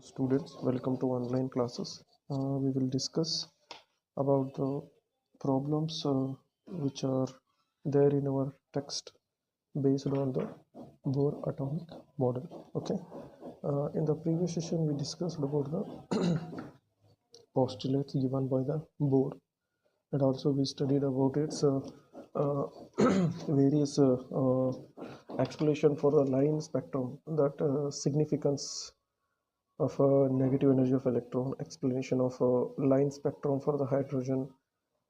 Students, welcome to online classes. We will discuss about the problems which are there in our text based on the Bohr atomic model. Okay. In the previous session, we discussed about the postulates given by the Bohr, and also we studied about its uh, various explanation for the line spectrum, that significance of a negative energy of electron, explanation of a line spectrum for the hydrogen,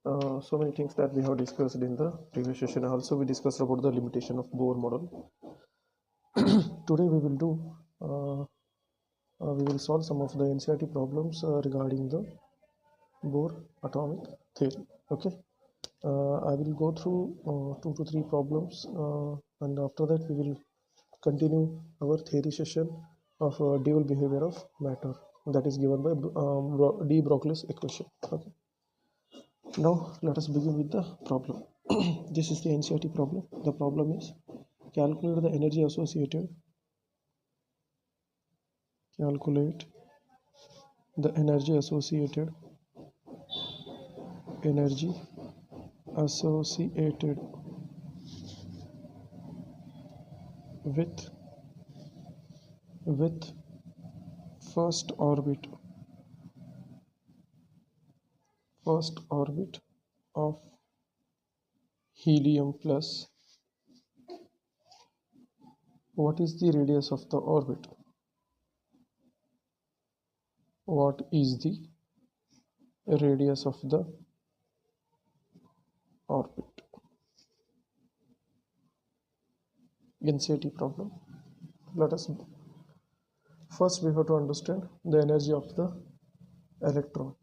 so many things that we have discussed in the previous session. Also we discussed about the limitation of Bohr model. Today we will solve some of the NCERT problems regarding the Bohr atomic theory. Okay, I will go through 2 to 3 problems, and after that we will continue our theory session of dual behavior of matter, that is given by de Broglie's equation. Okay. Now let us begin with the problem. This is the NCERT problem. The problem is calculate the energy associated. Calculate the energy associated with first orbit of helium plus. What is the radius of the orbit? What is the radius of the orbit? NCERT problem. Let us first we have to understand the energy of the electron.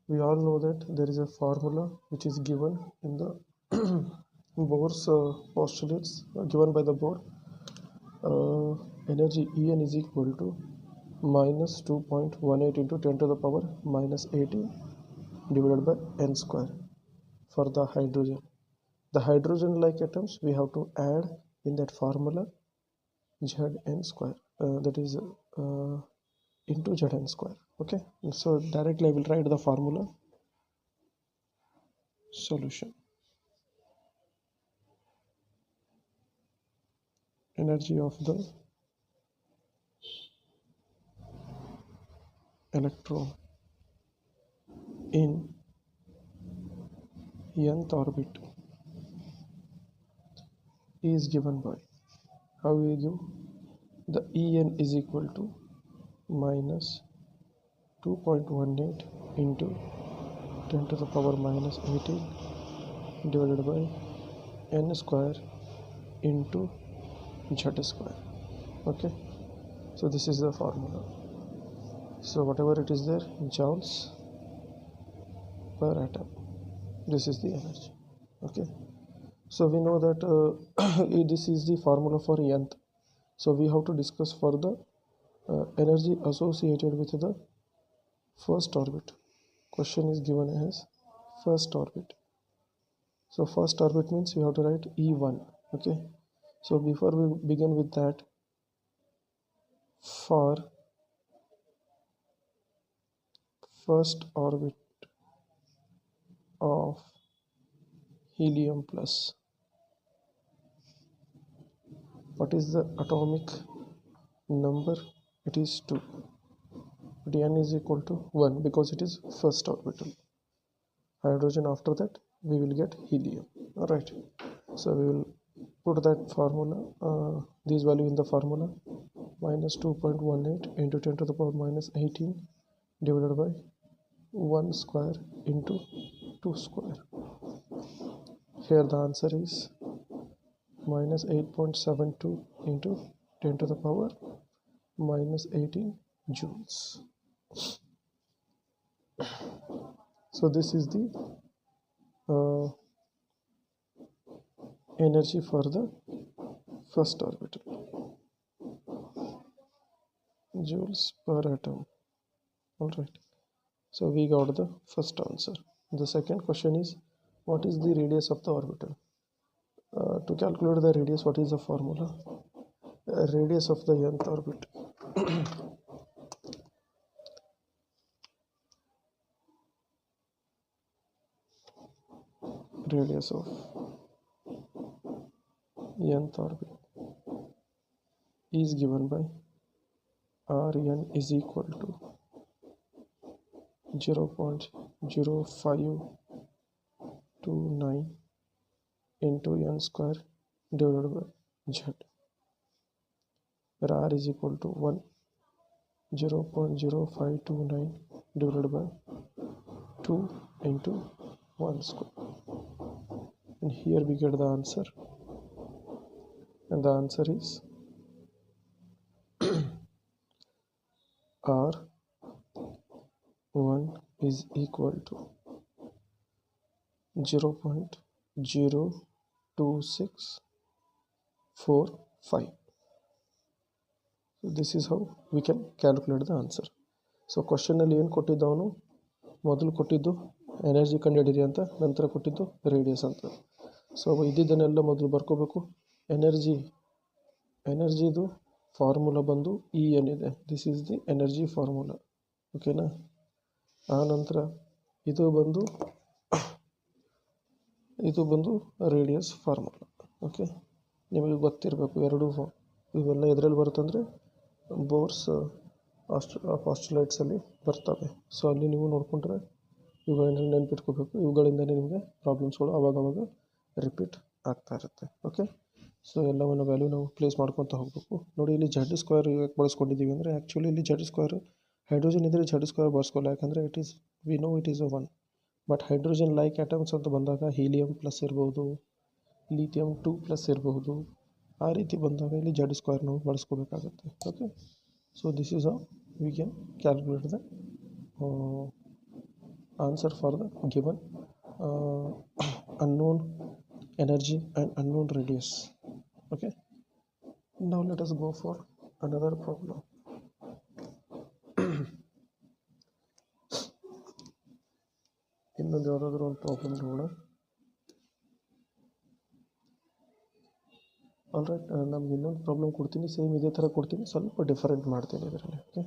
We all know that there is a formula which is given in the Bohr's postulates given by the Bohr. Energy En is equal to minus 2.18 into 10 to the power minus 18 divided by n square for the hydrogen. The hydrogen like atoms we have to add in that formula Zn square, that is into Zn square. Okay, so directly I will write the formula. Solution. Energy of the electron in nth orbit is given by, how we give, the En is equal to minus 2.18 into 10 to the power minus 18 divided by n square into Z square. Okay, so this is the formula. So whatever it is there, joules per atom, this is the energy. Okay, so we know that this is the formula for nth. So we have to discuss for the energy associated with the first orbit. Question is given as first orbit. So first orbit means you have to write E1. Okay, so before we begin with that, for first orbit of helium plus, what is the atomic number? It is 2. N is equal to 1 because it is first orbital. Hydrogen, after that we will get helium. Alright, so we will put that formula, this value in the formula, minus 2.18 into 10 to the power minus 18 divided by 1 square into 2 square. Here the answer is minus 8.72 into 10 to the power minus 18 joules. So this is the energy for the first orbital, joules per atom. Alright, so we got the first answer. The second question is, what is the radius of the orbital? To calculate the radius, what is the formula? Radius of the nth orbit radius of nth orbit is given by Rn is equal to 0.0529 into n square divided by z, where r is equal to 0.0529 divided by 2 into 1 square, and here we get the answer, and the answer is R1 is equal to 0.02645. So this is how we can calculate the answer. So ಕ್ವಶನಲ್ಲಿ ಏನು ಕೊಟ್ಟಿದ್ದವನು ಮೊದಲು ಕೊಟ್ಟಿದ್ದು energy ಕಂಡುಹಿಡಿಯಿರಿ ಅಂತ, ನಂತರ ಕೊಟ್ಟಿದ್ದು radius ಅಂತ. ಸೊ ಇದ್ದಿದ್ದನ್ನೆಲ್ಲ ಮೊದಲು ಬರ್ಕೋಬೇಕು. ಎನರ್ಜಿದು ಫಾರ್ಮುಲಾ ಬಂದು ಇ ಏನಿದೆ, this is the energy formula, ಓಕೆನಾ. ಆ ನಂತರ ಇದು ಬಂದು ರೇಡಿಯಸ್ ಫಾರ್ಮುಲಾ, ಓಕೆ. ನಿಮಗೆ ಗೊತ್ತಿರಬೇಕು ಎರಡು ಇವೆಲ್ಲ ಎದರಲ್ಲಿ ಬರುತ್ತಂದರೆ ಬೋರ್ಸ್ ಆಸ್ಟ್ರಲೈಟ್ಸಲ್ಲಿ ಬರ್ತವೆ. ಸೊ ಅಲ್ಲಿ ನೀವು ನೋಡಿಕೊಂಡ್ರೆ ಇವುಗಳನ್ನ ನೆನ್ಪಿಟ್ಕೋಬೇಕು. ಇವುಗಳಿಂದಲೇ ನಿಮಗೆ ಪ್ರಾಬ್ಲಮ್ಸ್ಗಳು ಅವಾಗವಾಗ ರಿಪೀಟ್ ಆಗ್ತಾ ಇರುತ್ತೆ, ಓಕೆ. ಸೊ ಎಲ್ಲವನ್ನು ವ್ಯಾಲ್ಯೂ ನಾವು ಪ್ಲೇಸ್ ಮಾಡ್ಕೊತ ಹೋಗಬೇಕು. ನೋಡಿ, ಇಲ್ಲಿ Z ಸ್ಕ್ವೇರ್ ಯಾಕೆ ಬಳಸ್ಕೊಂಡಿದ್ದೀವಿ ಅಂದರೆ, ಆ್ಯಕ್ಚುಲಿ ಇಲ್ಲಿ Z ಸ್ಕ್ವೇರ್ ಹೈಡ್ರೋಜನ್ ಇದ್ದರೆ Z ಸ್ಕ್ವೇರ್ ಬಳಸ್ಕೊಳ್ಳ, ಯಾಕಂದರೆ we know it is a 1. But hydrogen like atoms ಅಂತ ಬಂದಾಗ ಹೀಲಿಯಂ ಪ್ಲಸ್ ಇರ್ಬೋದು, ಲಿಥಿಯಂ 2+ ಇರಬಹುದು. ಆ ರೀತಿ ಬಂದಾಗ ಇಲ್ಲಿ Z ಸ್ಕ್ವೇರ್ ನಾವು ಬಳಸ್ಕೋಬೇಕಾಗುತ್ತೆ, okay. So this is how we can calculate the answer for the given unknown energy and unknown radius, okay. Now let us go for another problem. ಇನ್ನೊಂದು ಯಾವುದಾದ್ರೂ ಒಂದು ಪ್ರಾಬ್ಲಮ್ ನೋಡೋಣ. ಆಲ್ರೈಟ್, ನಮ್ಗೆ ಇನ್ನೊಂದು ಪ್ರಾಬ್ಲಮ್ ಕೊಡ್ತೀನಿ, same ಇದೇ ಥರ ಕೊಡ್ತೀನಿ, ಸ್ವಲ್ಪ ಡಿಫರೆಂಟ್ ಮಾಡ್ತೀನಿ ಇದರಲ್ಲಿ, okay.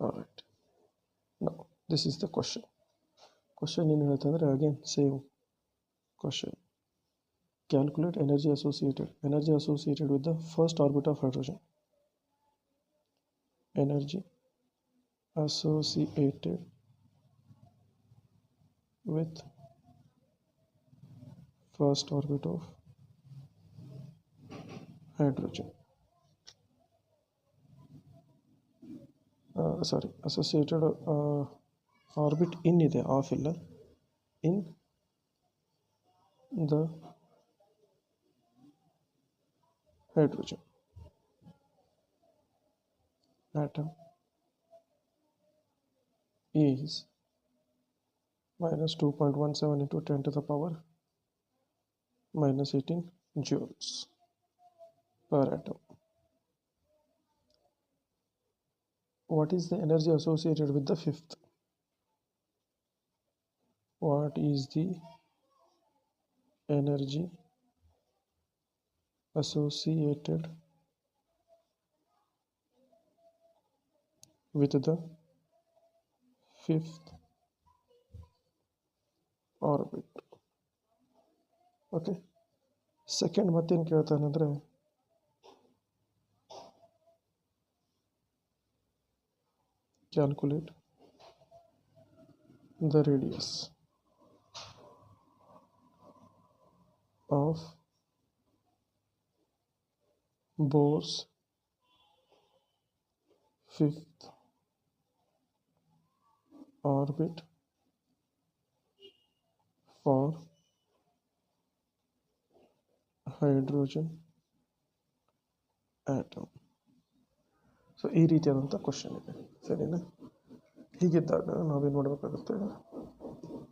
Alright, now this is the question ಏನು ಹೇಳ್ತಂದರೆ, again same question. Calculate energy associated with the first orbit of hydrogen. Energy associated with first orbit of hydrogen. Associated orbit in ಇದೆ, of ಇಲ್ಲ, in the hydrogen atom is minus 2.17 into 10 to the power minus 18 joules per atom. What is the energy associated with the fifth? What is the energy associated with the fifth orbit? Okay. Second ಮತ್ತೇನು ಕೇಳ್ತಾನಂದರೆ, calculate the radius of Bohr's fifth orbit for hydrogen atom. So ಈ ರೀತಿಯಾದಂಥ question ಇದೆ, ಸರಿನಾ. ಹೀಗಿದ್ದಾಗ ನಾವೇನು ಮಾಡಬೇಕಾಗುತ್ತೆ,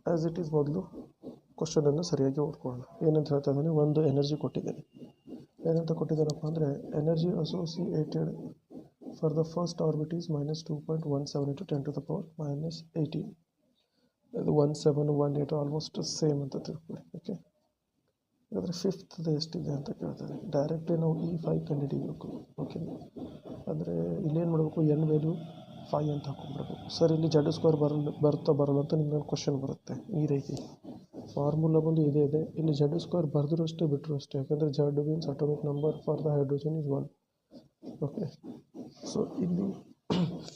as it is ಮೊದಲು ಕ್ವಶನನ್ನು ಸರಿಯಾಗಿ ಓದ್ಕೊಳ್ಳೋಣ. ಏನಂತ ಹೇಳ್ತಾ ಇದ್ದಾನೆ, ಒಂದು ಎನರ್ಜಿ ಕೊಟ್ಟಿದ್ದೇನೆ. ಏನಂತ ಕೊಟ್ಟಿದ್ದಾನಪ್ಪ ಅಂದರೆ, energy associated for the first orbit is minus 2.17 into 10 to the power minus 18. ಅದು 1718 ಆಲ್ಮೋಸ್ಟ್ ಸೇಮ್ ಅಂತ ತಿಳ್ಕೊಳ್ಳಿ, ಓಕೆ. ಹಾಗಾದರೆ ಫಿಫ್ತ್ದು ಎಷ್ಟಿದೆ ಅಂತ ಕೇಳ್ತಾರೆ. ಡೈರೆಕ್ಟ್ಲಿ ನಾವು E5 ಕಂಡುಹಿಡಿಯಬೇಕು, ಓಕೆ. ಅಂದರೆ ಇಲ್ಲೇನು ಮಾಡಬೇಕು, ಎನ್ ವ್ಯಾಲ್ಯೂ 5 ಅಂತ ಹಾಕೊಂಡ್ಬಿಡ್ಬೇಕು. ಸರ್ ಇಲ್ಲಿ ಜಡ್ ಸ್ಕ್ವೇರ್ ಬರಲ್ಲ ಅಂತ ನಿಮ್ಗೊಂದು ಕ್ವಶನ್ ಬರುತ್ತೆ ಈ ರೀತಿ. ಫಾರ್ಮುಲಾ ಬಂದು ಇದೇ ಇದೆ, ಇಲ್ಲಿ ಜಡ್ ಸ್ಕ್ವೇರ್ ಬರೆದ್ರು ಅಷ್ಟೇ ಬಿಟ್ಟರು ಅಷ್ಟೇ, ಯಾಕಂದರೆ Z means atomic number for the hydrogen is 1. Okay, so ಇಲ್ಲಿ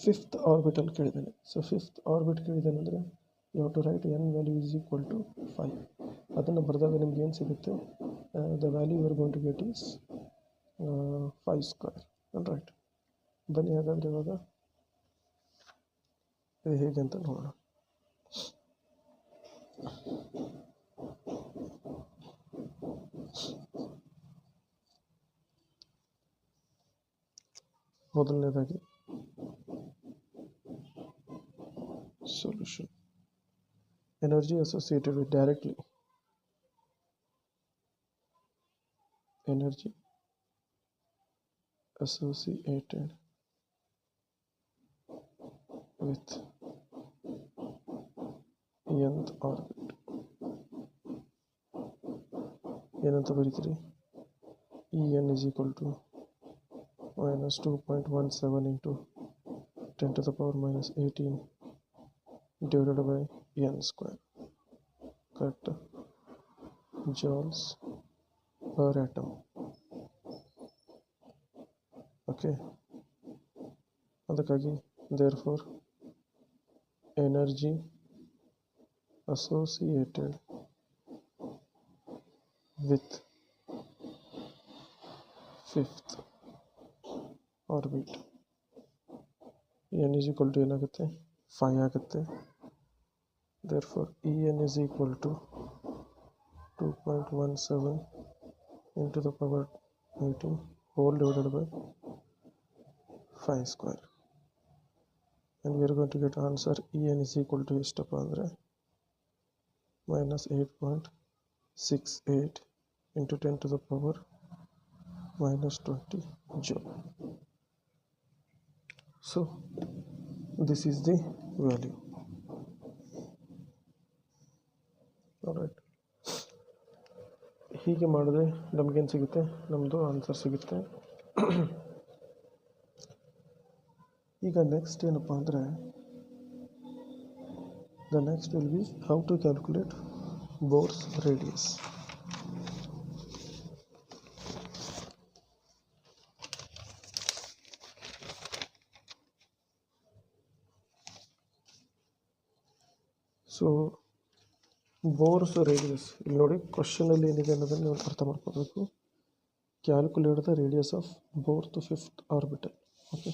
ಫಿಫ್ತ್ ಆರ್ಬಿಟಲ್ ಕೇಳಿದ್ದಾನೆ. ಸೊ ಫಿಫ್ತ್ ಆರ್ಬಿಟ್ ಕೇಳಿದ್ದಾನೆ ಅಂದರೆ you have to write n value is equal to 5. ಅದನ್ನು ಬರೆದಾಗ ನಿಮ್ಗೆ ಏನು ಸಿಗುತ್ತೆ, the value you are going to get is 5 square. Right, ಬನ್ನಿ ಹಾಗಾದರೆ ಇವಾಗ ಇದು ಹೇಗೆ ಅಂತ ನೋಡೋಣ. ಮೊದಲನೇದಾಗಿ solution, energy associated with directly, energy associated with nth orbit. ಏನಂತ ಬರೀತೀರಿ, En is equal to minus 2.17 into 10 to the power minus 18 divided by n square. Correct? Joules per atom. Okay, ಅದಕ್ಕಾಗಿ therefore energy associated with fifth orbit n is equal to ಏನಾಗುತ್ತೆ 5 ಆಗುತ್ತೆ. therefore En is equal to 2.17 into the power 18 whole divided by 5 square, and we are going to get answer En is equal to ಎಷ್ಟಪ್ಪ ಅಂದರೆ minus 8.68 into 10 to the power minus 20 joule. So this is the value. All right, ಹೀಗೆ ಮಾಡಿದ್ರೆ ನಮಗೇನು ಸಿಗುತ್ತೆ, ನಮ್ಮದು answer ಸಿಗುತ್ತೆ. ಈಗ next ಏನಪ್ಪ ಅಂದರೆ, the next will be how to calculate Bohr's radius. So Bohr's radius ಇಲ್ಲಿ ನೋಡಿ, ಕ್ವಶನಲ್ಲಿ ಏನಿದೆ ಅನ್ನೋದನ್ನು ನೀವು ಅರ್ಥ ಮಾಡ್ಕೋಬೇಕು. Calculate the radius of Bohr's fifth orbital. Okay,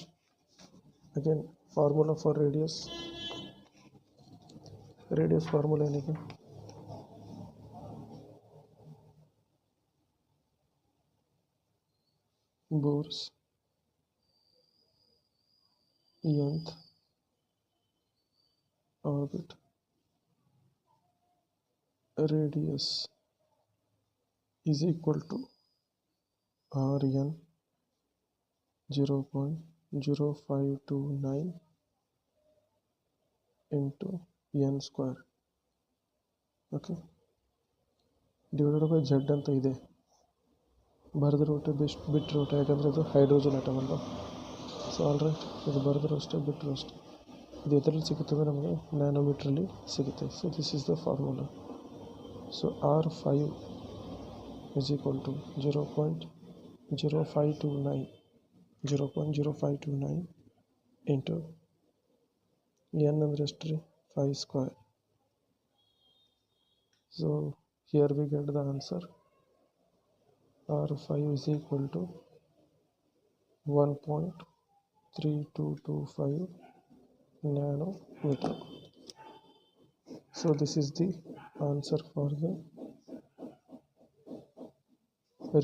again formula for radius formula ಏನಿದೆ, Bohr's nth orbit radius is equal to Rn 0.0529 into n square. Okay, divided by Z ಅಂತ ಇದೆ, ಬರೆದ್ರೆ ಒಟ್ಟೆ ಬಿಟ್ಟರೆ ಒಟ್ಟೆ, ಯಾಕಂದರೆ ಇದು ಹೈಡ್ರೋಜನ್ ಆಟಮ್ ಅಲ್ಲ. ಸೊ ಆಲ್ರೈಟ್, ಇದು ಬರೆದ್ರು ಅಷ್ಟೇ ಬಿಟ್ಟರು ಅಷ್ಟೇ. ಇದು ಎದರಲ್ಲಿ ಸಿಗುತ್ತೆ ಅಂದರೆ ನಮಗೆ ನ್ಯಾನೋಮೀಟ್ರಲ್ಲಿ ಸಿಗುತ್ತೆ. So this is the formula. So R5 is equal to 0.0529 into n ಅಂದರೆ ಎಷ್ಟು ರೀ, 5 square. So here we get the answer R5 is equal to 1.3225 nanometer. So this is the answer for the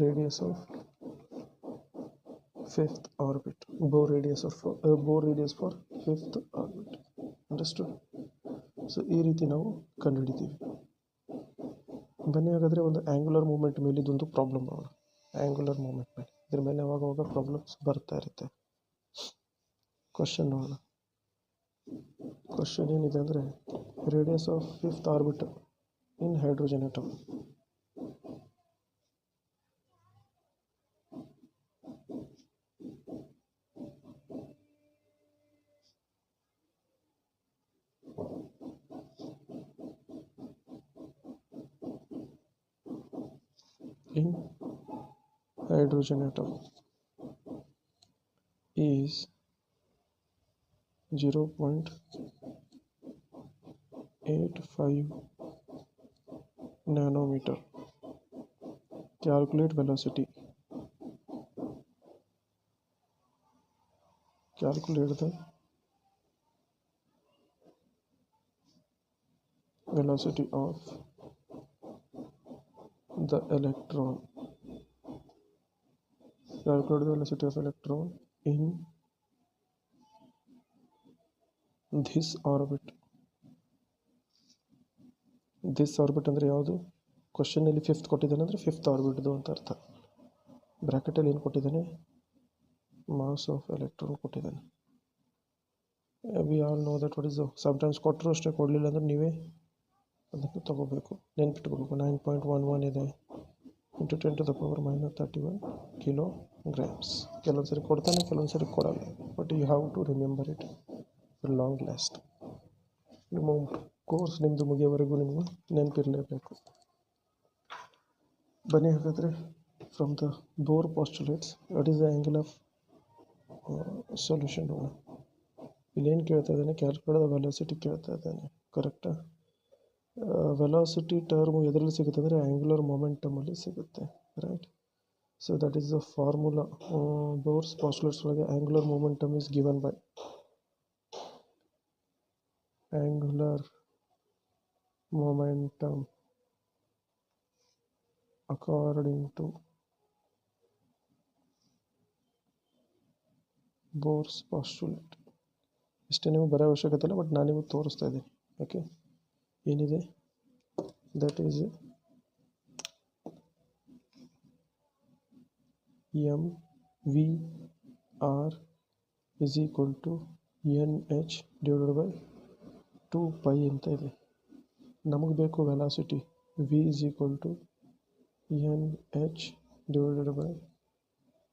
radius of fifth orbit, Bohr radius for fifth orbit. Understood? So ಈ ರೀತಿ ನಾವು ಕಂಡುಹಿಡಿತೀವಿ. ಬನ್ನಿ ಹಾಗಾದರೆ ಒಂದು angular moment ಮೇಲೆ ಇದೊಂದು problem ಮಾಡೋಣ. Angular moment ಮೇಲೆ ಇದ್ರ ಮೇಲೆ ಅವಾಗವಾಗ ಪ್ರಾಬ್ಲಮ್ಸ್ ಬರ್ತಾ ಇರುತ್ತೆ. ಕ್ವಶನ್ ನೋಡೋಣ. ಕ್ವಶನ್ ಏನಿದೆ ಅಂದರೆ, radius of fifth orbital in hydrogen atom. in hydrogen atom is 0.85 nanometer. Calculate velocity. Calculate the velocity of the electron. Calculate the velocity of electron in this orbit. This orbit ಅಂದರೆ ಯಾವುದು? ಕ್ವಶನಲ್ಲಿ fifth ಕೊಟ್ಟಿದ್ದಾನೆ ಅಂದರೆ fifth ಆರ್ಬಿಟ್ದು ಅಂತ ಅರ್ಥ. ಬ್ರ್ಯಾಕೆಟಲ್ಲಿ ಏನು ಕೊಟ್ಟಿದ್ದಾನೆ? Mass of electron ಕೊಟ್ಟಿದ್ದಾನೆ. We all know that what is sometimes ಕೊಟ್ಟರು ಅಷ್ಟೇ, ಕೊಡಲಿಲ್ಲ ಅಂದರೆ ನೀವೇ ಅದನ್ನು ತಗೋಬೇಕು, ನೆನ್ಪಿಟ್ಕೋಬೇಕು. 9.11 ಇದೆ ಇಂಟು 10⁻31 ಕಿಲೋಗ್ರಾಮ್ಸ್. ಕೆಲವೊಂದು ಸರಿ ಕೊಡ್ತಾನೆ, ಕೆಲವೊಂದು ಸರಿ ಕೊಡಲ್ಲ, but you have to remember it for long last. ನಿಮ್ಮ ಕೋರ್ಸ್ ನಿಮ್ಮದು ಮುಗಿಯೋವರೆಗೂ ನಿಮಗೆ ನೆನಪಿರಲೇಬೇಕು. ಬನ್ನಿ ಹಾಗಾದರೆ, from the Bohr postulates what is the angle of solution ನೋಡೋಣ. ಇಲ್ಲೇನು ಕೇಳ್ತಾ ಇದ್ದಾನೆ? ಕ್ಯಾಲ್ಕುಲೇಟ್ ದ ವೆಲಾಸಿಟಿ ಕೇಳ್ತಾ ಇದ್ದಾನೆ, ಕರೆಕ್ಟಾ? ವೆಲಾಸಿಟಿ ಟರ್ಮ್ ಎದರಲ್ಲಿ ಸಿಗುತ್ತೆ ಅಂದರೆ ಆ್ಯಂಗ್ಯುಲರ್ ಮೊಮೆಂಟಮಲ್ಲಿ ಸಿಗುತ್ತೆ, right? So that is the formula. Bohr's postulates ಒಳಗೆ angular momentum is given by angular momentum according to Bohr's postulate. ಇಷ್ಟೇ, ನೀವು ಬರೋ ಅವಶ್ಯಕತೆ ಇಲ್ಲ, ಬಟ್ ನಾನು ನಿಮಗೆ ತೋರಿಸ್ತಾ ಇದ್ದೀನಿ. ಓಕೆ, ಏನಿದೆ? That is MVR is equal to NH divided by 2π ಅಂತ ಇದೆ. ನಮಗೆ ಬೇಕು velocity. V is equal to NH divided by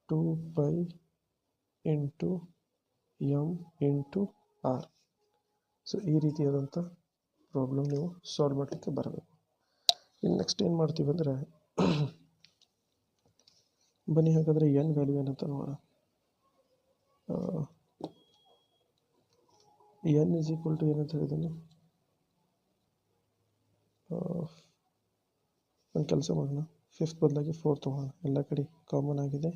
2π into M into R. So ಈ ರೀತಿಯಾದಂಥ ಪ್ರಾಬ್ಲಮ್ ನೀವು ಸಾಲ್ವ್ ಮಾಡಲಿಕ್ಕೆ ಬರಬೇಕು. ಇನ್ನು ನೆಕ್ಸ್ಟ್ ಏನು ಮಾಡ್ತೀವಿ ಅಂದರೆ, ಬನ್ನಿ ಹಾಗಾದರೆ ಎನ್ ವ್ಯಾಲ್ಯೂ ಏನಂತ ನೋಡೋಣ. ಎನ್ ಇಸ್ ಈಕ್ವಲ್ ಟು ಏನಂತ ಹೇಳಿದ್ದೀನಿ? ಒಂದು ಕೆಲಸ ಮಾಡೋಣ, ಫಿಫ್ತ್ ಬದಲಾಗಿ 4 ತೊಗೊಳ್ಳೋಣ. ಎಲ್ಲ ಕಡೆ ಕಾಮನ್ ಆಗಿದೆ,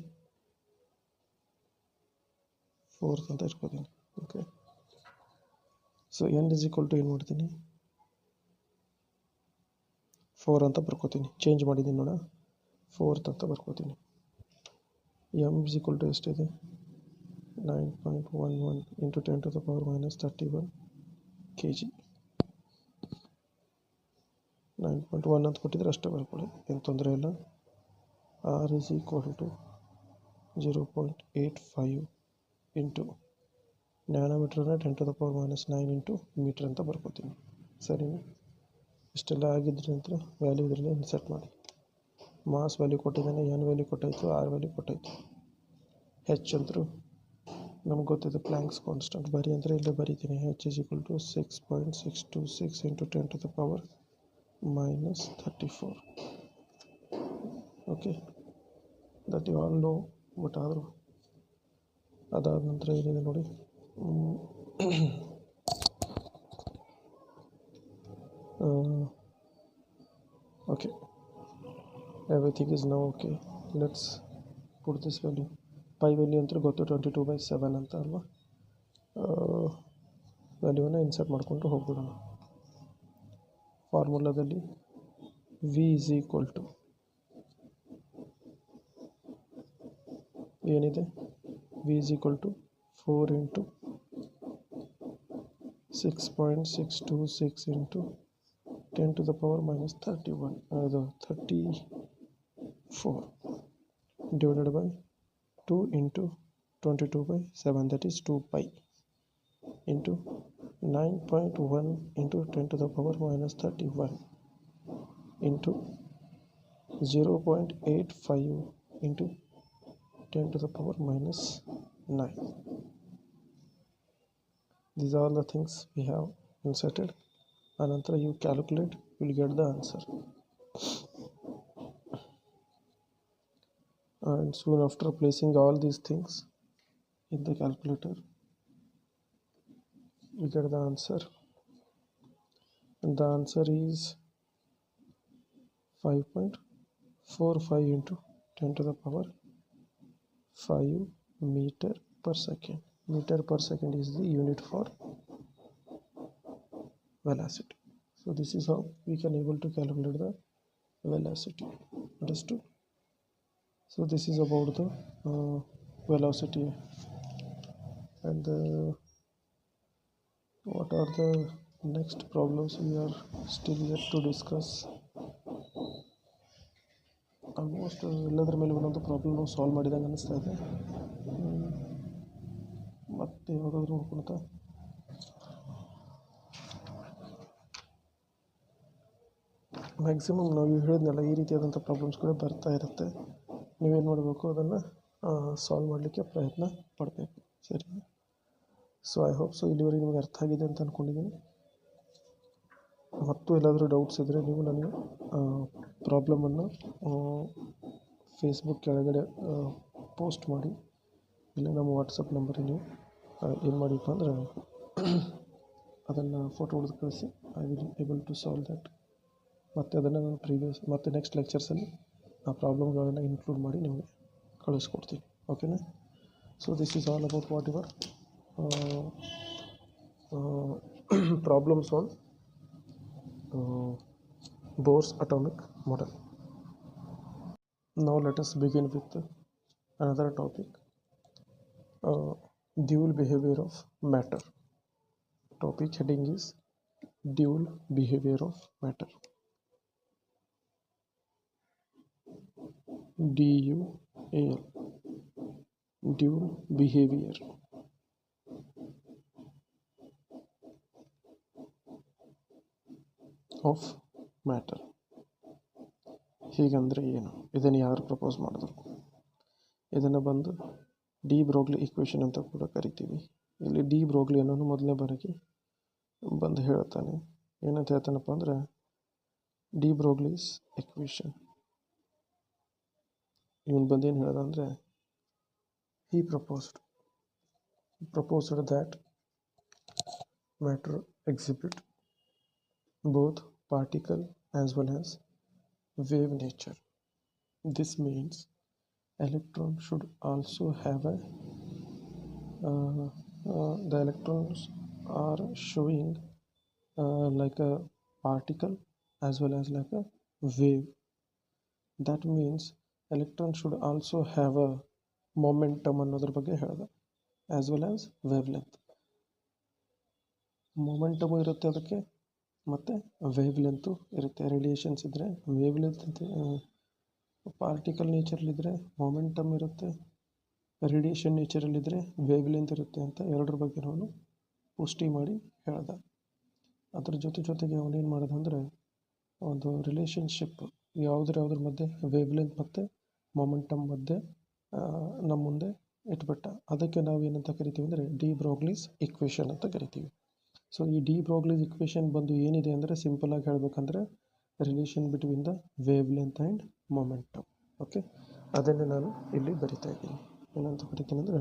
4 ಅಂತ ಇಟ್ಕೋತೀನಿ. Okay, so n is equal to ಏನು ಮಾಡ್ತೀನಿ? 4 ಅಂತ ಬರ್ಕೋತೀನಿ. ಚೇಂಜ್ ಮಾಡಿದ್ದೀನಿ ನೋಡ, 4 ಅಂತ ಬರ್ಕೋತೀನಿ. ಎಮ್ ಇಸ್ ಈಕ್ವಲ್ ಟು ಎಷ್ಟಿದೆ? 9.11 ಇಂಟು 10⁻31 kg. 9.1 ಅಂತ ಕೊಟ್ಟಿದ್ರೆ ಅಷ್ಟೇ ಬರ್ಕೊಳ್ಳಿ, ಏನು ತೊಂದರೆ ಇಲ್ಲ. R is equal to 0.85 into ನ್ಯಾನೋಮೀಟ್ರನ್ನ 10⁻9 ಇಂಟು ಮೀಟ್ರ್ ಅಂತ ಬರ್ಕೋತೀನಿ. ಸರಿನಾ? ಇಷ್ಟೆಲ್ಲ ಆಗಿದ್ರ ನಂತರ ವ್ಯಾಲ್ಯೂ ಇದರಲ್ಲಿ ಇನ್ಸರ್ಟ್ ಮಾಡಿ. ಮಾಸ್ ವ್ಯಾಲ್ಯೂ ಕೊಟ್ಟಿದ್ದಾನೆ, ಎನ್ ವ್ಯಾಲ್ಯೂ ಕೊಟ್ಟಾಯಿತು, ಆರ್ ವ್ಯಾಲ್ಯೂ ಕೊಟ್ಟಾಯಿತು. ಹೆಚ್ ಅಂತರೂ ನಮ್ಗೆ ಗೊತ್ತಿದೆ, ಪ್ಲ್ಯಾಂಕ್ಸ್ ಕಾನ್ಸ್ಟೆಂಟ್. ಬರಿ ಅಂದರೆ ಇಲ್ಲೇ ಬರೀತೀನಿ. H is equal to 6.626 into 10⁻34. Okay, that you all know. But ಆದರೂ ಅದಾದ ನಂತರ ಏನಿದೆ ನೋಡಿ. Okay, everything is now okay. Let's put this value. Pi value ಅಂತ ಗೊತ್ತು, 22/7 ಅಂತ ಅಲ್ವಾ? ವ್ಯಾಲ್ಯೂವನ್ನು ಇನ್ಸರ್ಟ್ ಮಾಡಿಕೊಂಡು ಹೋಗ್ಬಿಡೋಣ. ಫಾರ್ಮುಲಾದಲ್ಲಿ ವಿ ಇಸ್ ಈಕ್ವಲ್ ಟು ಏನಿದೆ? V is equal to 4 into 6.626 into 10⁻31 ಅದು 34 divided by 2 into 22/7, that is 2π into 9.1 into 10⁻31 into 0.85 into 10⁻9. These are all the things we have inserted. Anantara you calculate, you will get the answer. and soon after placing all these things in the calculator we get the answer, and the answer is 5.45 into 10 to the power 5 meter per second. Meter per second is the unit for velocity. So this is how we can able to calculate the velocity. Understood? So this is about the velocity, and what are the next problems we are still yet to discuss. Almost ಎಲ್ಲದರ ಮೇಲೆ ಒಂದೊಂದು problem ನಾವು solve ಮಾಡಿದಂಗೆ ಅನ್ನಿಸ್ತಾ ಇದೆ. ಮತ್ತೆ ಯಾವುದಾದ್ರೂ ನೋಡ್ಕೊಳ್ತಾ maximum ನಾವು ಹೇಳಿದ್ನಲ್ಲ ಈ ರೀತಿಯಾದಂಥ ಪ್ರಾಬ್ಲಮ್ಸ್ಗಳು ಬರ್ತಾ ಇರುತ್ತೆ. ನೀವೇನು ಮಾಡಬೇಕು, ಅದನ್ನು ಸಾಲ್ವ್ ಮಾಡಲಿಕ್ಕೆ ಪ್ರಯತ್ನ ಪಡಬೇಕು. ಸರಿ, ಸೊ ಐ ಹೋಪ್ ಸೊ ಇಲ್ಲಿವರೆಗೆ ನಿಮಗೆ ಅರ್ಥ ಆಗಿದೆ ಅಂತ ಅಂದ್ಕೊಂಡಿದ್ದೀನಿ. ಮತ್ತು ಎಲ್ಲಾದರೂ ಡೌಟ್ಸ್ ಇದ್ದರೆ ನೀವು ನನಗೆ ಪ್ರಾಬ್ಲಮನ್ನು ಫೇಸ್ಬುಕ್ ಕೆಳಗಡೆ ಪೋಸ್ಟ್ ಮಾಡಿ, ಇಲ್ಲ ನಮ್ಮ ವಾಟ್ಸಪ್ ನಂಬರಿಗೆ ನೀವು ಏನು ಮಾಡಿಪ್ಪ ಅಂದರೆ ಅದನ್ನು ಫೋಟೋ ಹೊಡೆದು ಕಳಿಸಿ. I will able to solve that. ಮತ್ತು ಅದನ್ನು ನಾನು ಮತ್ತು ನೆಕ್ಸ್ಟ್ ಲೆಕ್ಚರ್ಸಲ್ಲಿ ಆ ಪ್ರಾಬ್ಲಮ್ಗಳನ್ನು ಇನ್ಕ್ಲೂಡ್ ಮಾಡಿ ನಿಮಗೆ ಕಳಿಸ್ಕೊಡ್ತೀನಿ. ಓಕೆನಾ? So this is all about what your problems on Bohr's atomic model. Now let us begin with another topic, dual behavior of matter. Topic heading is dual behavior of matter. DUAL, dual behavior. Of matter. ಹೀಗಂದರೆ ಏನು? ಇದನ್ನು ಯಾರು propose ಮಾಡಿದ್ರು? ಇದನ್ನು ಬಂದು D Broglie equation ಅಂತ ಕೂಡ ಕರಿತೀವಿ. ಇಲ್ಲಿ ಡಿ ಬ್ರೋಗ್ಲಿ ಅನ್ನೋನು ಮೊದಲನೇ ಬಾರಿಗೆ ಬಂದು ಹೇಳ್ತಾನೆ. ಏನಂತ ಹೇಳ್ತಾನಪ್ಪ ಅಂದರೆ, ಡಿ ಬ್ರೋಗ್ಲೀಸ್ ಈಕ್ವೇಷನ್. ಇವನು ಬಂದು ಏನು ಹೇಳ್ದ ಅಂದರೆ, he proposed that matter exhibit both particle as well as wave nature. This means electron should also have a the electrons are showing like a particle as well as like a wave. That means electron should also have a momentum ಅನ್ನೋದ್ರ ಬಗ್ಗೆ ಹೇಳ್ದ, as well as wavelength. ಮೊಮೆಂಟಮು ಇರುತ್ತೆ ಅದಕ್ಕೆ, ಮತ್ತು wave length ಇರುತ್ತೆ. Radiations ಇದ್ದರೆ wave length ಅಂತ, particle ನೇಚರಲ್ಲಿದ್ದರೆ momentum ಇರುತ್ತೆ, ರೇಡಿಯೇಷನ್ ನೇಚರಲ್ಲಿದ್ದರೆ ವೇವ್ ಲೆಂತ್ ಇರುತ್ತೆ ಅಂತ ಎರಡರ ಬಗ್ಗೆ ಅವನು ಪುಷ್ಟಿ ಮಾಡಿ ಹೇಳ್ದ. ಅದ್ರ ಜೊತೆಗೆ ಅವನೇನು ಮಾಡ್ದ ಅಂದರೆ, ಒಂದು ರಿಲೇಷನ್ಶಿಪ್ ಯಾವುದ್ರ ಮಧ್ಯೆ ವೇವ್ ಲೆಂತ್ ಮತ್ತು ಮೊಮೆಂಟಮ್ ಮಧ್ಯೆ ನಮ್ಮ ಮುಂದೆ ಇಟ್ಬಿಟ್ಟ. ಅದಕ್ಕೆ ನಾವು ಏನಂತ ಕರಿತೀವಿ ಅಂದರೆ ಡಿ ಬ್ರೋಗ್ಲೀಸ್ ಈಕ್ವೇಷನ್ ಅಂತ ಕರಿತೀವಿ. ಸೊ ಈ ಡಿ ಬ್ರೋಗ್ಲೀಸ್ ಈಕ್ವೇಷನ್ ಬಂದು ಏನಿದೆ ಅಂದರೆ, ಸಿಂಪಲಾಗಿ ಹೇಳಬೇಕಂದ್ರೆ relation between the wave length and momentum. Okay, ಅದನ್ನೇ ನಾನು ಇಲ್ಲಿ ಬರಿತಾ ಇದ್ದೀನಿ. ಏನಂತ ಕರಿತೀನಿ ಅಂದರೆ,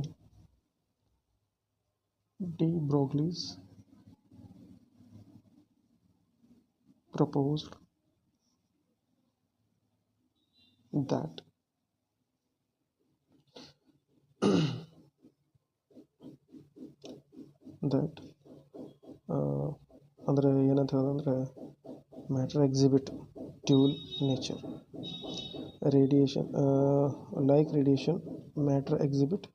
ಡಿ ಬ್ರೋಗ್ಲೀಸ್ ಪ್ರಪೋಸ್ಡ್ that ಅಂದರೆ ಏನಂತ ಹೇಳೋದಂದರೆ, matter exhibit dual nature. Radiation like radiation matter exhibit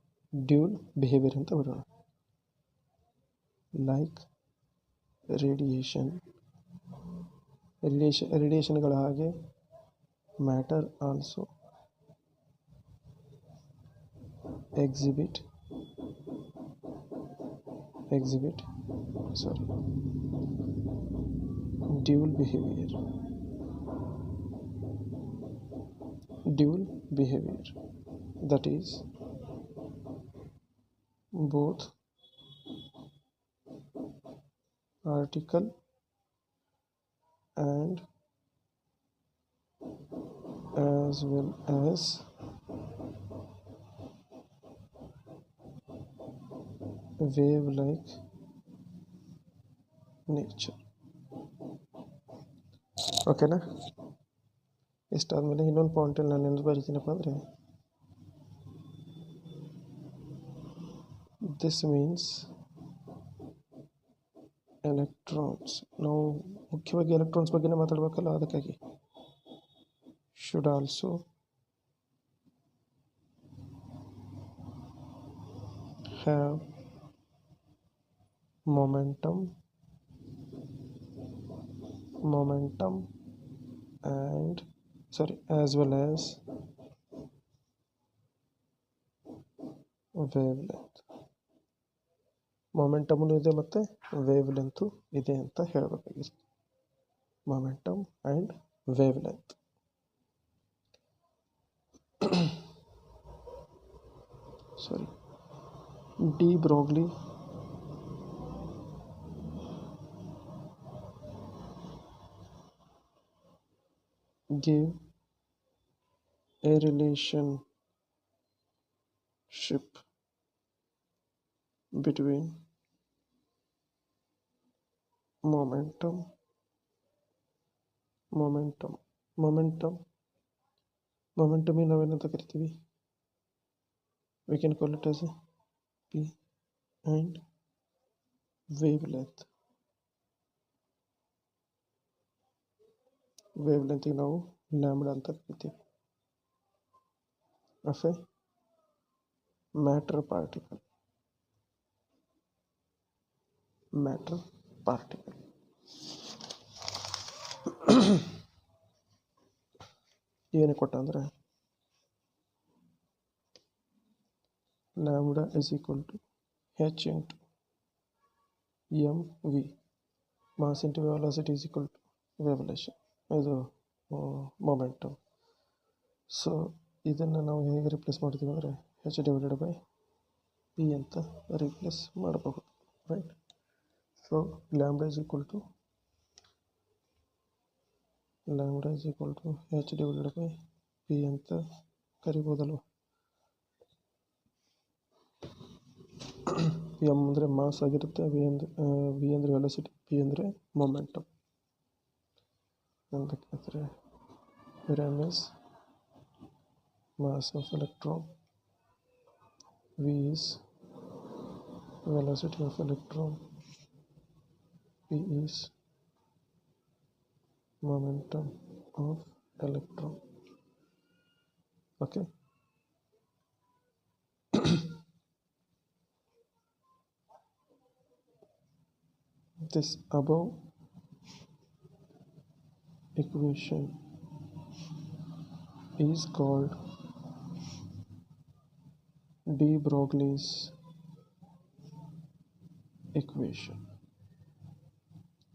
dual behaviour ಅಂತ ಬರೋಣ. ಲೈಕ್ ರೇಡಿಯೇಷನ್ಗಳ ಹಾಗೆ matter also exhibit dual behavior, that is both particle and as well as wave like nature. ಓಕೆನಾ? ಇಷ್ಟಾದಮೇಲೆ ಇನ್ನೊಂದು ಪಾಯಿಂಟಲ್ಲಿ ನಾನು ಏನು ಬರಿತೀನಪ್ಪ ಅಂದರೆ, ದಿಸ್ ಮೀನ್ಸ್ ಎಲೆಕ್ಟ್ರಾನ್ಸ್, ನಾವು ಮುಖ್ಯವಾಗಿ ಎಲೆಕ್ಟ್ರಾನ್ಸ್ ಬಗ್ಗೆನೇ ಮಾತಾಡಬೇಕಲ್ಲ, ಅದಕ್ಕಾಗಿ should also have momentum and as well as wavelength. Momentum ಇದೆ ಮತ್ತು ವೇವ್ ಲೆಂತು ಇದೆ ಅಂತ ಹೇಳಬೇಕಾಗಿದೆ. Momentum and wave length. Sorry, D Broglie gave a relationship between momentum ನಾವೇನಂತ ಕರಿತೀವಿ, we can call it as a P, and wavelength ನಾವು lambda ಅಂತ ಕರಿತೀವಿ. of a matter particle ಏನು ಕೊಟ್ಟ ಅಂದರೆ, lambda is equal to h into mv, mass into velocity is equal to wave relation, ಇದು momentum. So ಇದನ್ನು ನಾವು ಹೇಗೆ ರಿಪ್ಲೇಸ್ ಮಾಡ್ತೀವಿ ಅಂದರೆ, h ಡಿವೈಡೆಡ್ ಬೈ p ಅಂತ ರಿಪ್ಲೇಸ್ ಮಾಡಬಹುದು, right? So lambda is equal to h divided by p ಅಂತ ಕರಿಬೋದಲ್ವ. m ಅಂದರೆ ಮಾಸ್ ಆಗಿರುತ್ತೆ, v ಅಂದರೆ ವೆಲಾಸಿಟಿ, p ಅಂದರೆ ಮೊಮೆಂಟಮ್ ಅಂತ ಕೇಳ್ತಾರೆ. m is mass of electron, v is velocity of electron, p is momentum of electron. Okay. This above equation is called de Broglie's equation.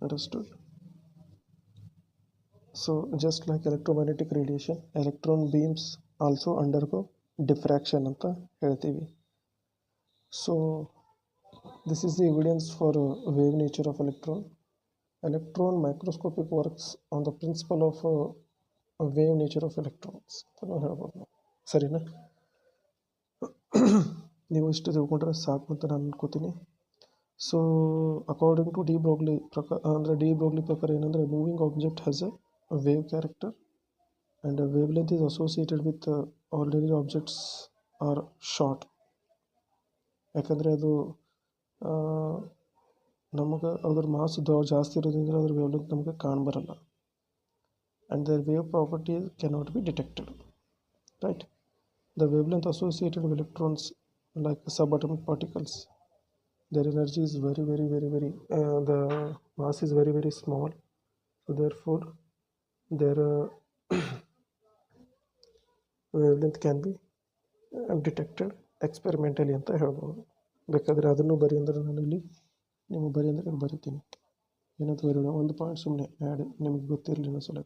Understood? So just like electromagnetic radiation, electron beams also undergo diffraction ಅಂತ ಹೇಳ್ತೀವಿ. So this is the evidence for wave nature of electron. Electron microscopic works on the principle of wave nature of electrons ಅಂತ ನಾವು ಹೇಳ್ಬೋದು. ಸರಿನಾ? ನೀವು ಇಷ್ಟು ತಿಳ್ಕೊಂಡ್ರೆ ಸಾಕು ಅಂತ ನಾನು ಅನ್ಕೋತೀನಿ. So according to de Broglie ಪ್ರಕಾರ ಏನಂದರೆ, moving object has a wave character and a wavelength is associated with ordinary objects are short. ಯಾಕಂದರೆ ಅದು ನಮಗೆ ಅದ್ರ ಮಾಸ್ ಜಾಸ್ತಿ ಇರೋದ್ರಿಂದ ಅದ್ರ ವೇವ್ಲೆಂತ್ ನಮಗೆ ಕಾಣಬರಲ್ಲ. and their wave property cannot be detected, right? The wavelength associated with electrons like subatomic particles, their energy is very the mass is very small, so therefore their wavelength can be detected experimentally ಅಂತ ಹೇಳ್ಬೋದು. ಬೇಕಾದರೆ ಅದನ್ನು ಬರಿ ಅಂದರೆ ನಾನು ಇಲ್ಲಿ ನಿಮಗೆ ಬರಿ ಅಂದರೆ ಬರಿತೀನಿ. ಏನಂತ ಬರೋಣ, ಒಂದು ಪಾಯಿಂಟ್ ಸುಮ್ಮನೆ ಆ್ಯಡ್ ನಿಮಗೆ ಗೊತ್ತಿರಲಿ ಅನ್ನೋ ಸಲ.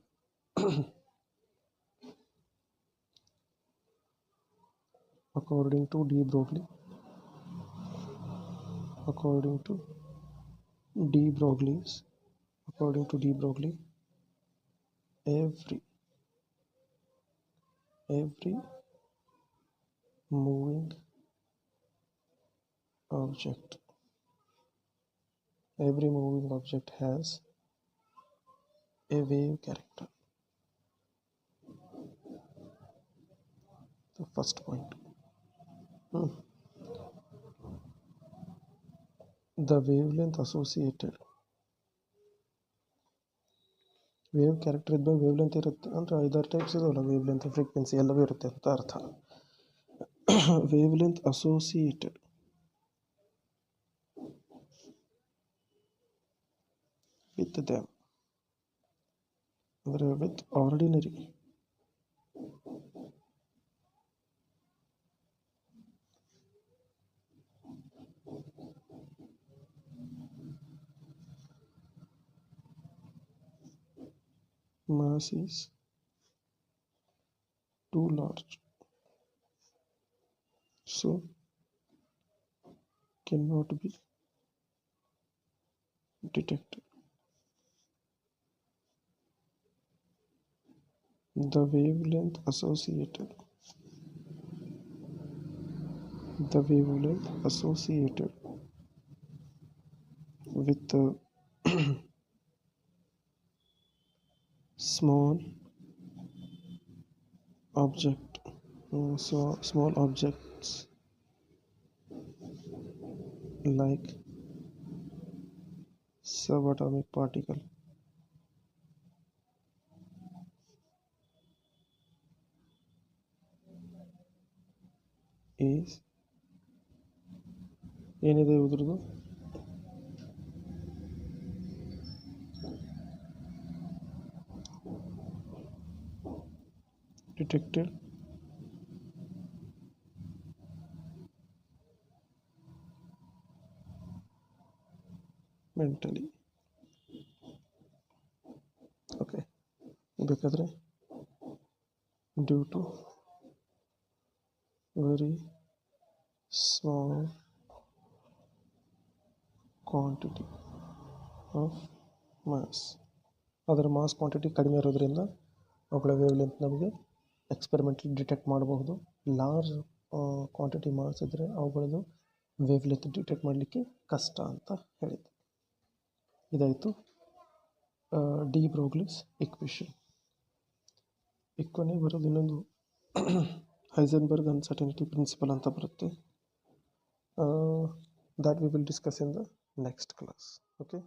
according to de Broglie, every moving object every moving object has a wave character. The first point. The wavelength associated. Wave character ಇದ್ದಾಗ ವೇವ್ಲೆಂತ್ ಇರುತ್ತೆ ಅಂದರೆ 5-6 ಟೈಪ್ಸ್ ಇದಾವಲ್ಲ, ವೇವ್ಲೆಂತ್, ಫ್ರೀಕ್ವೆನ್ಸಿ ಎಲ್ಲವೂ ಇರುತ್ತೆ ಅಂತ ಅರ್ಥ. ವೇವ್ಲೆಂತ್ ಅಸೋಸಿಯೇಟೆಡ್ ವಿತ್ ದೆಮ್ ಅಂದರೆ with ordinary mass is too large, so cannot be detected. The wavelength associated with the small objects like subatomic particle is ಏನಿದೆ ಇದ್ರದ್ದು detected mentally. ಓಕೆ, ಬೇಕಾದರೆ due to very small quantity of mass, ಅದರ mass quantity ಕಡಿಮೆ ಇರೋದ್ರಿಂದ ಅವುಗಳ wavelength ನಮಗೆ experimental detect ಮಾಡಬಹುದು. Large quantity mass ಇದ್ದರೆ ಅವುಗಳದ್ದು ವೇವ್ಲೆಂತ್ ಡಿಟೆಕ್ಟ್ ಮಾಡಲಿಕ್ಕೆ ಕಷ್ಟ ಅಂತ ಹೇಳಿದ್ದೆ. ಇದಾಯಿತು ಡಿ ಬ್ರೋಗ್ಲಿಸ್ ಇಕ್ವೇಷನ್. ಕೊನೆಗೆ ಬರೋದು ಇನ್ನೊಂದು ಹೈಸೆನ್ಬರ್ಗ್ ಅನ್ಸರ್ಟನಿಟಿ ಪ್ರಿನ್ಸಿಪಲ್ ಅಂತ ಬರುತ್ತೆ. That we will discuss in the next class. Okay.